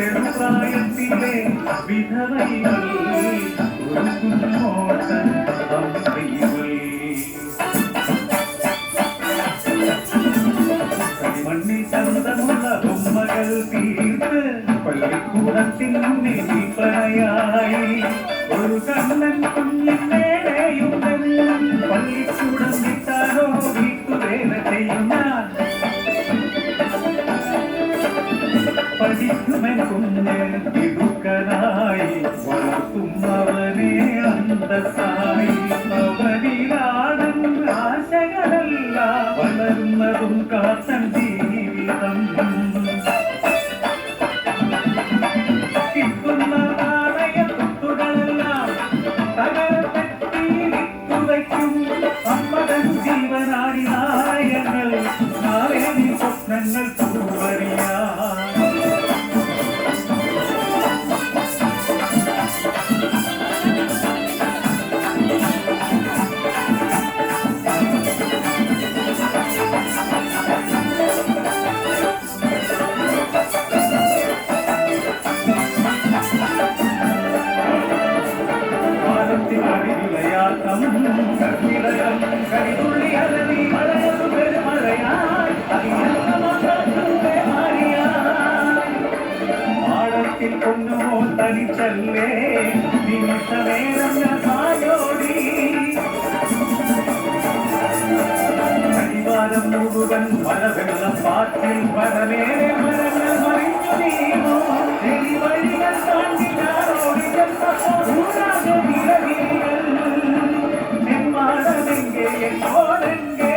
ചെറുപ്രായത്തിലെ വിധവൈകൾ കളിമണ്ണിൽ ചന്തമുള്ള ബൊമ്മകൾ തീർത്ത് പള്ളിക്കൂടത്തിൽ മുന്നിൽ ഒരു കണ്ണൻ കുഞ്ഞിനേടെയുണ്ടെന്ന് പള്ളിക്കൂടം വിട്ടാലോ വീട്ടുവേല ചെയ്യുന്ന പഠിക്കുമെൻ കുഞ്ഞ് തിടുക്കനായി വളർത്തുന്നവനെ അന്തസ്സായി അവനിലാടും ആശകളല്ല വളരുന്നതും കാത്തൻ ജീവിതം കിട്ടുന്ന നാണയത്തുകളെല്ലാം തകർത്തിരിക്കുവയ്ക്കും അമ്മതൻ ജീവനാടി നായങ്ങൾ നാളെ സ്വപ്നങ്ങൾ പൂവറിയാ പൊന്നുമോ തനിച്ചല്ലേ നിമിഷമേരം സായോടി പരിവാരം മുഴുവൻ മഴവെള്ളം പാട്ടിൽ വരവേറെ മരങ്ങൾ മറിഞ്ഞു നീങ്ങോ വഴികൾ താണ്ടിലോടികൾ എന്മാടമെങ്കെ എപ്പോഴെങ്കെ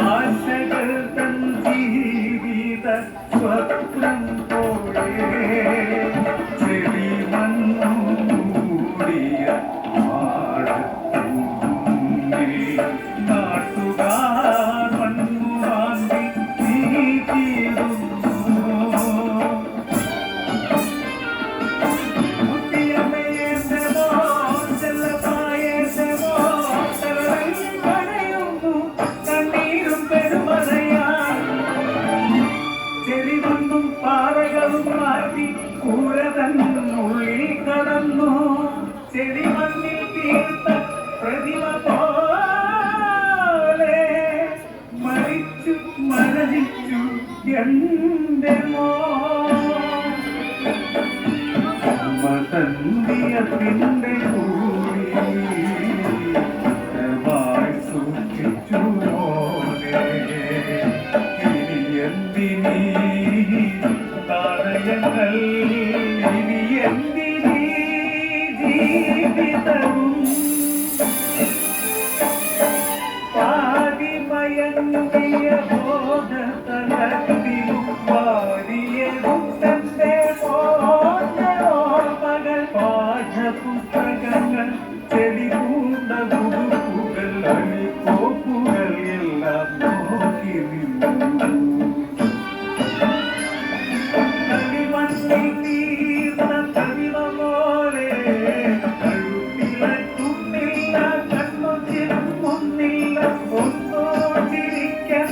ആശകൾ തൻ ജീവിത സ്വപ്നം പോലെ ചെടി മണ്ണു മൂടിയ നാട്ടുകാർ മണ്ണു വാങ്ങി നീക്കിയിടുന്നു ഉള്ളിൽ കടന്നു ചെടി മണ്ണിൽ തീർത്ത പ്രതിമ പോലെ മരിച്ചു മരണിച്ചു എന്റെ മോസന്ധ്യത്തിന്റെ കൂടി സൂക്ഷിച്ചു മോനെ ഇനി എന്തിനീ താഴയങ്ങൾ ഇനി എന്തിനീ ജീവിതവും പാതിമയങ്ങിയ ബോധതലത്തിലും പാടിയതും തന്റെ ഓർമ്മകൾ പാഠപുസ്തകങ്ങൾ ചെടിപൂണ്ട ഉടുപ്പുകൾ അണിക്കോപ്പുകൾ എല്ലാം നോക്കി നിന്നു ഒന്നോടിരിക്കാൻ